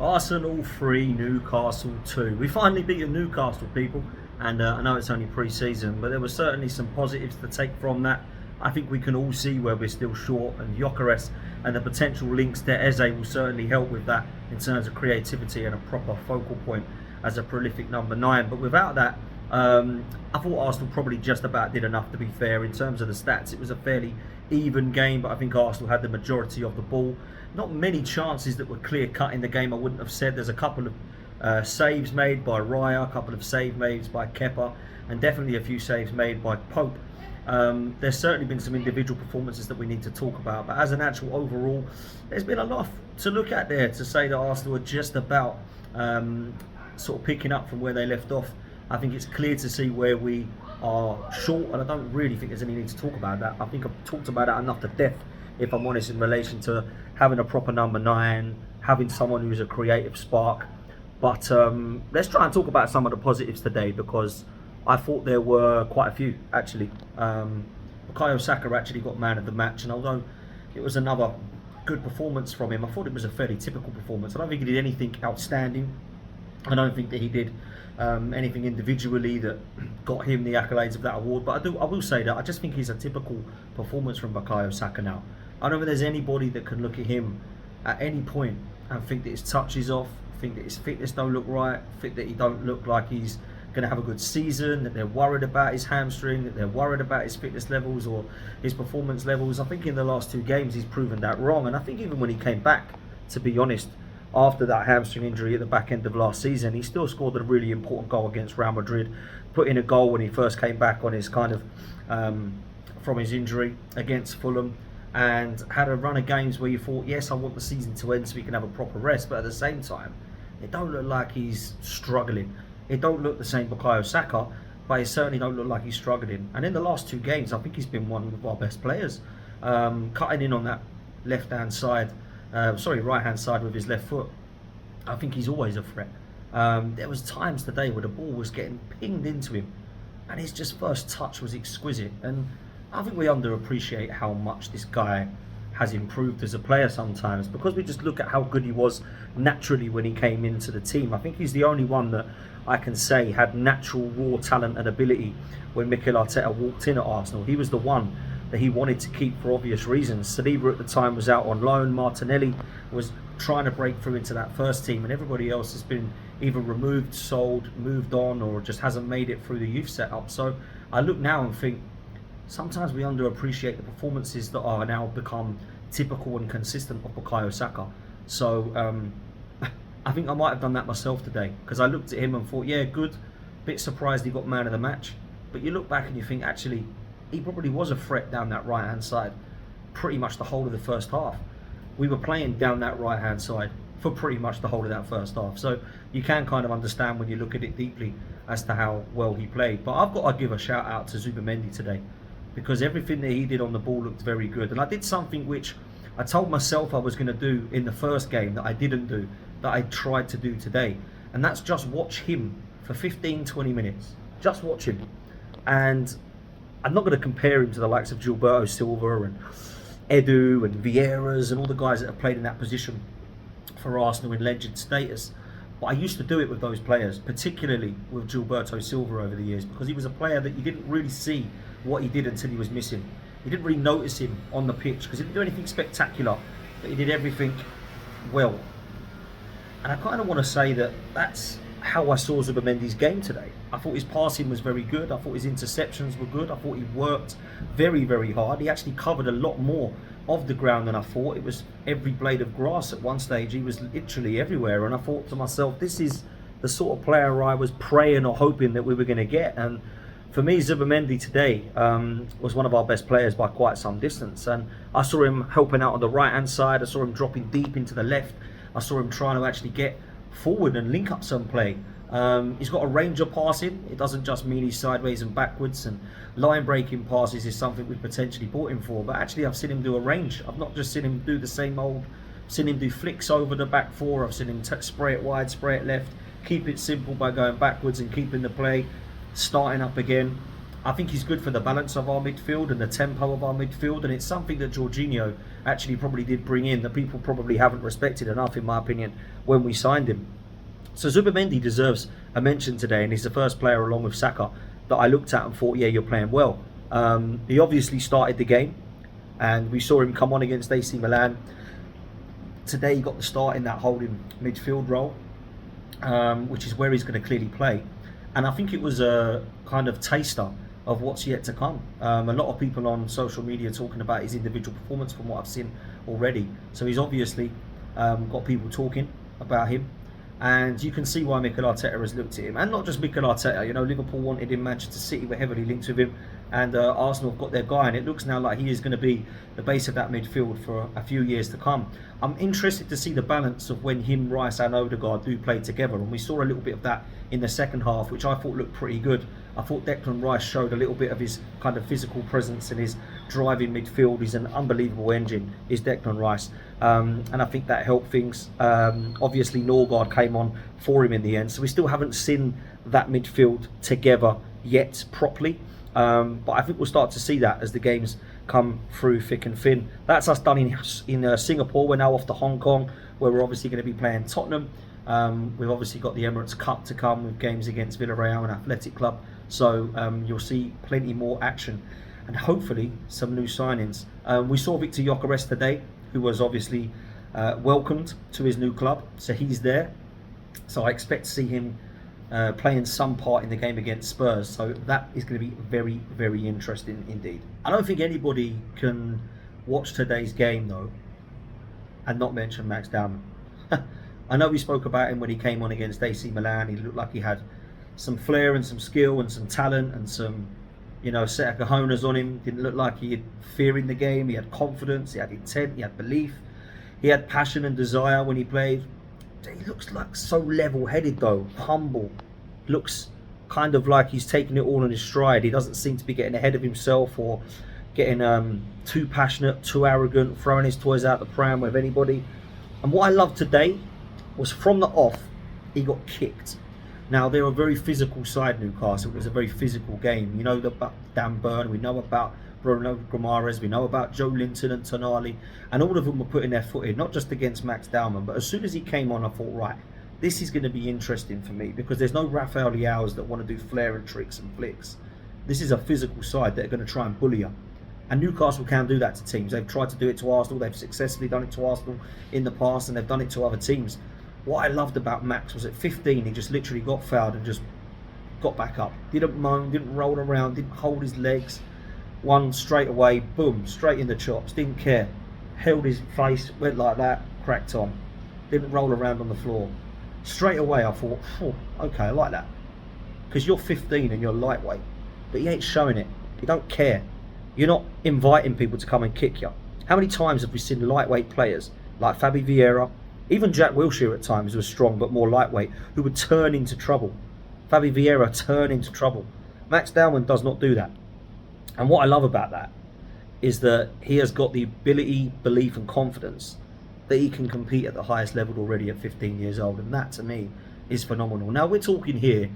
Arsenal 3, Newcastle 2. We finally beat Newcastle, people, and I know it's only pre-season, but there were certainly some positives to take from that. I think we can all see where we're still short, and Gyökeres and the potential links to Eze will certainly help with that in terms of creativity and a proper focal point as a prolific number 9. But without that, I thought Arsenal probably just about did enough, to be fair. In terms of the stats, it was a fairly even game, but I think Arsenal had the majority of the ball. Not many chances that were clear-cut in the game, I wouldn't have said. There's a couple of saves made by Raya, a couple of save saves by Kepa, and definitely a few saves made by Pope. There's certainly been some individual performances that we need to talk about, but as an actual overall, there's been a lot to look at there to say that Arsenal are just about sort of picking up from where they left off. I think it's clear to see where we are short, and I don't really think there's any need to talk about that. I think I've talked about that enough to death, if I'm honest, in relation to having a proper number 9, having someone who's a creative spark. But let's try and talk about some of the positives today, because I thought there were quite a few, actually. Bukayo Saka actually got man of the match, and although it was another good performance from him, I thought it was a fairly typical performance. I don't think he did anything outstanding. I don't think that he did anything individually that got him the accolades of that award, but I will say that I just think he's a typical performance from Bukayo Saka now. I don't think there's anybody that can look at him at any point and think that his touch is off, think that his fitness don't look right, think that he don't look like he's going to have a good season, that they're worried about his hamstring, that they're worried about his fitness levels or his performance levels. I think in the last 2 games he's proven that wrong, and I think even when he came back, to be honest, after that hamstring injury at the back end of last season, he still scored a really important goal against Real Madrid, put in a goal when he first came back on his kind of from his injury against Fulham, and had a run of games where you thought, yes, I want the season to end so we can have a proper rest, but at the same time, it don't look like he's struggling. It don't look the same Bukayo Saka, but it certainly don't look like he's struggling. And in the last 2 games, I think he's been one of our best players, cutting in on that left-hand side. Right-hand side with his left foot. I think he's always a threat. There was times today where the ball was getting pinged into him, and his just first touch was exquisite. And I think we underappreciate how much this guy has improved as a player sometimes, because we just look at how good he was naturally when he came into the team. I think he's the only one that I can say had natural raw talent and ability when Mikel Arteta walked in at Arsenal. He was the one that he wanted to keep for obvious reasons. Saliba at the time was out on loan. Martinelli was trying to break through into that first team, and everybody else has been either removed, sold, moved on, or just hasn't made it through the youth setup. So I look now and think sometimes we underappreciate the performances that are now become typical and consistent of Bukayo Saka. So I think I might have done that myself today, because I looked at him and thought, yeah, good. Bit surprised he got man of the match. But you look back and you think, actually, he probably was a threat down that right-hand side pretty much the whole of the first half. We were playing down that right-hand side for pretty much the whole of that first half. So you can kind of understand when you look at it deeply as to how well he played. But I've got to give a shout out to Zubamendi today, because everything that he did on the ball looked very good. And I did something which I told myself I was going to do in the first game that I didn't do, that I tried to do today. And that's just watch him for 15-20 minutes. Just watch him. And I'm not going to compare him to the likes of Gilberto Silva and Edu and Vieiras and all the guys that have played in that position for Arsenal in legend status. But I used to do it with those players, particularly with Gilberto Silva over the years, because he was a player that you didn't really see what he did until he was missing. You didn't really notice him on the pitch because he didn't do anything spectacular, but he did everything well. And I kind of want to say that that's how I saw Zubamendi's game today. I thought his passing was very good. I thought his interceptions were good. I thought he worked very, very hard. He actually covered a lot more of the ground than I thought. It was every blade of grass at one stage. He was literally everywhere. And I thought to myself, this is the sort of player I was praying or hoping that we were going to get. And for me, Zubamendi today was one of our best players by quite some distance. And I saw him helping out on the right-hand side. I saw him dropping deep into the left. I saw him trying to actually get forward and link up some play. He's got a range of passing. It doesn't just mean he's sideways and backwards, and line breaking passes is something we've potentially bought him for, but actually I've seen him do a range. I've not just seen him do the same old. I've seen him do flicks over the back four. I've seen him spray it wide, spray it left, keep it simple by going backwards and keeping the play, starting up again. I think he's good for the balance of our midfield and the tempo of our midfield, and it's something that Jorginho actually probably did bring in that people probably haven't respected enough, in my opinion, when we signed him. So Zubamendi deserves a mention today, and he's the first player along with Saka that I looked at and thought, yeah, you're playing well. He obviously started the game, and we saw him come on against AC Milan. Today he got the start in that holding midfield role, which is where he's going to clearly play. And I think it was a kind of taster of what's yet to come. A lot of people on social media talking about his individual performance from what I've seen already. So he's obviously got people talking about him. And you can see why Mikel Arteta has looked at him. And not just Mikel Arteta, you know, Liverpool wanted him, Manchester City were heavily linked with him, and Arsenal have got their guy, and it looks now like he is going to be the base of that midfield for a few years to come. I'm interested to see the balance of when him, Rice and Odegaard do play together, and we saw a little bit of that in the second half, which I thought looked pretty good. I thought Declan Rice showed a little bit of his kind of physical presence and his driving midfield. He's an unbelievable engine, is Declan Rice. And I think that helped things. Obviously, Norgard came on for him in the end, so we still haven't seen that midfield together yet properly. But I think we'll start to see that as the games come through thick and thin. That's us done in Singapore. We're now off to Hong Kong, where we're obviously going to be playing Tottenham. We've obviously got the Emirates Cup to come with games against Villarreal and Athletic Club. So you'll see plenty more action and hopefully some new signings. We saw Victor Gyökeres today, who was obviously welcomed to his new club. So he's there. So I expect to see him playing some part in the game against Spurs. So that is going to be very, very interesting indeed. I don't think anybody can watch today's game though and not mention Max Dowman. I know we spoke about him when he came on against AC Milan. He looked like he had some flair and some skill and some talent and some, you know, set of cojones on him. Didn't look like he had fear in the game. He had confidence, he had intent, he had belief, he had passion and desire when he played. He looks like so level-headed though, humble. Looks kind of like he's taking it all in his stride. He doesn't seem to be getting ahead of himself or getting too passionate, too arrogant, throwing his toys out the pram with anybody. And what I loved today was from the off, he got kicked. Now, they're a very physical side, Newcastle. It was a very physical game. You know about Dan Burn, we know about Bruno Guimaraes, we know about Joe Linton and Tonali, and all of them were putting their foot in, not just against Max Dowman, but as soon as he came on, I thought, right, this is going to be interesting for me, because there's no Rafael Leao's that want to do flair and tricks and flicks. This is a physical side that are going to try and bully you. And Newcastle can do that to teams. They've tried to do it to Arsenal, they've successfully done it to Arsenal in the past, and they've done it to other teams. What I loved about Max was at 15, he just literally got fouled and just got back up. Didn't moan, didn't roll around, didn't hold his legs. One straight away, boom, straight in the chops, didn't care. Held his face, went like that, cracked on. Didn't roll around on the floor. Straight away I thought, oh, okay, I like that. Because you're 15 and you're lightweight, but he ain't showing it. You don't care. You're not inviting people to come and kick you. How many times have we seen lightweight players like Fabi Vieira, even Jack Wilshere at times was strong but more lightweight, who would turn into trouble? Fabi Vieira turn into trouble. Max Dowman does not do that. And what I love about that is that he has got the ability, belief and confidence that he can compete at the highest level already at 15 years old. And that to me is phenomenal. Now we're talking here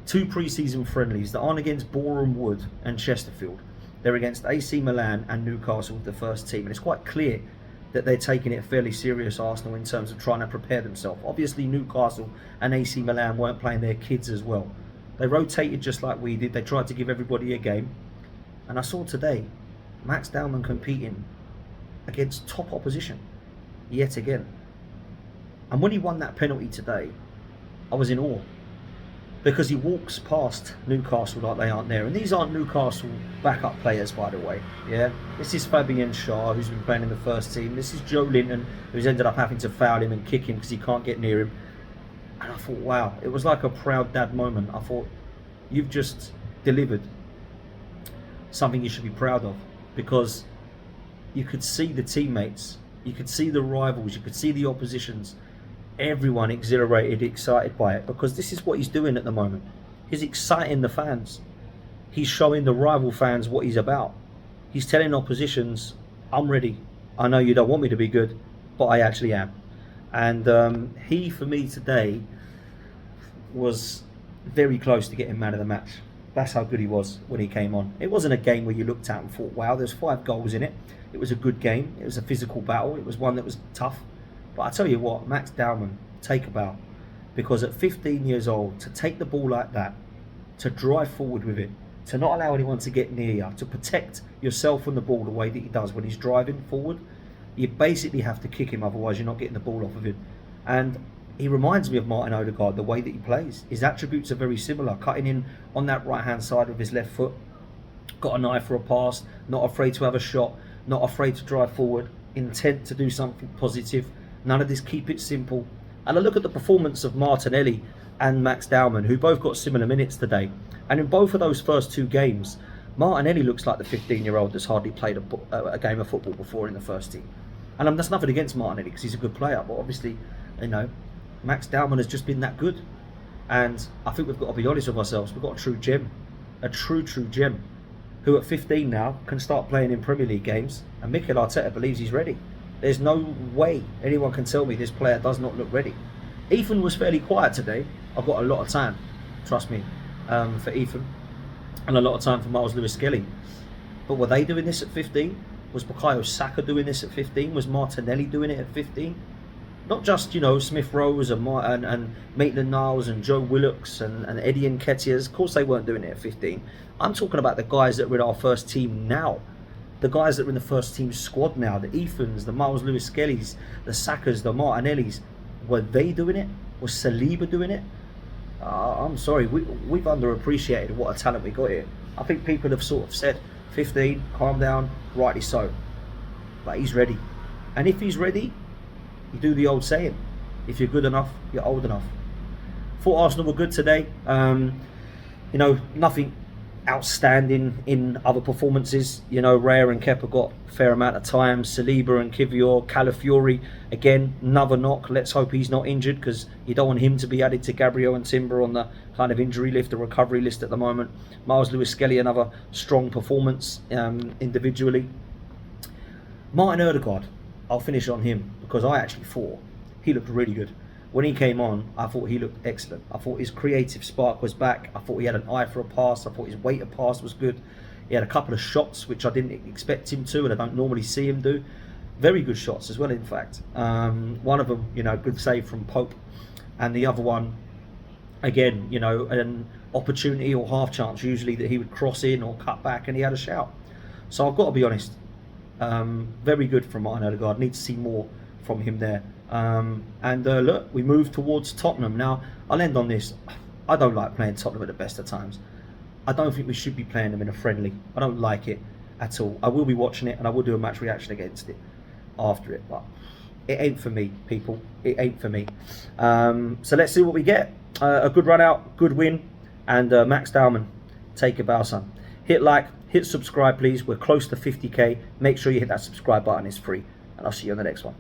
2 pre-season friendlies that aren't against Boreham Wood and Chesterfield. They're against AC Milan and Newcastle with the first team. And it's quite clear that they're taking it fairly serious, Arsenal, in terms of trying to prepare themselves. Obviously, Newcastle and AC Milan weren't playing their kids as well. They rotated just like we did. They tried to give everybody a game. And I saw today, Max Dowman competing against top opposition, yet again. And when he won that penalty today, I was in awe. Because he walks past Newcastle like they aren't there. And these aren't Newcastle backup players, by the way. Yeah, this is Fabian Schär, who's been playing in the first team. This is Joe Linton, who's ended up having to foul him and kick him because he can't get near him. And I thought, wow, it was like a proud dad moment. I thought, you've just delivered something you should be proud of. Because you could see the teammates, you could see the rivals, you could see the oppositions. Everyone exhilarated, excited by it, because this is what he's doing at the moment. He's exciting the fans. He's showing the rival fans what he's about. He's telling oppositions, I'm ready. I know you don't want me to be good, but I actually am. And he, for me today, was very close to getting man of the match. That's how good he was when he came on. It wasn't a game where you looked at and thought, wow, there's 5 goals in it. It was a good game. It was a physical battle. It was one that was tough. But I tell you what, Max Dowman, take a bow. Because at 15 years old, to take the ball like that, to drive forward with it, to not allow anyone to get near you, to protect yourself and the ball the way that he does when he's driving forward, you basically have to kick him, otherwise you're not getting the ball off of him. And he reminds me of Martin Odegaard, the way that he plays. His attributes are very similar, cutting in on that right-hand side with his left foot, got an eye for a pass, not afraid to have a shot, not afraid to drive forward, intent to do something positive. None of this keep it simple. And I look at the performance of Martinelli and Max Dowman, who both got similar minutes today. And in both of those first 2 games, Martinelli looks like the 15-year-old that's hardly played a game of football before in the first team. And that's nothing against Martinelli, because he's a good player, but obviously, you know, Max Dowman has just been that good. And I think we've got to be honest with ourselves. We've got a true gem, a true gem, who at 15 now can start playing in Premier League games. And Mikel Arteta believes he's ready. There's no way anyone can tell me this player does not look ready. Ethan was fairly quiet today. I've got a lot of time, trust me, for Ethan, and a lot of time for Miles Lewis-Skelly. But were they doing this at 15? Was Bukayo Saka doing this at 15? Was Martinelli doing it at 15? Not just, you know, Smith Rose and Maitland-Niles and Joe Willocks and Eddie Nketiahs. Of course they weren't doing it at 15. I'm talking about the guys that are in our first team now. The guys that are in the first team squad now. The Ethans, the Miles Lewis-Skellys, the Sakas, the Martinellis. Were they doing it? Was Saliba doing it? I'm sorry, we've underappreciated what a talent we got here. I think people have sort of said, 15, calm down, rightly so. But he's ready. And if he's ready, you do the old saying, if you're good enough, you're old enough. Thought Arsenal were good today. You know, nothing outstanding in other performances. You know, Raya and Kepa got a fair amount of time. Saliba and Kivior, Calafiori, again, another knock. Let's hope he's not injured, because you don't want him to be added to Gabriel and Timber on the kind of injury list, the recovery list at the moment. Miles Lewis-Skelly, another strong performance individually. Martin Odegaard, I'll finish on him, because I actually thought he looked really good. When he came on, I thought he looked excellent. I thought his creative spark was back. I thought he had an eye for a pass. I thought his weight of pass was good. He had a couple of shots which I didn't expect him to, and I don't normally see him do. Very good shots as well, in fact. One of them, you know, good save from Pope. And the other one, again, you know, an opportunity or half chance usually that he would cross in or cut back, and he had a shout. So I've got to be honest. Very good from Martin Odegaard. Need to see more from him there. Look, we move towards Tottenham. Now, I'll end on this. I don't like playing Tottenham at the best of times. I don't think we should be playing them in a friendly. I don't like it at all. I will be watching it, and I will do a match reaction against it after it, but it ain't for me, people. It ain't for me. So let's see what we get. A good run out, good win, and Max Dowman, take a bow, son. Hit like, hit subscribe, please. We're close to 50k. Make sure you hit that subscribe button. It's free, and I'll see you on the next one.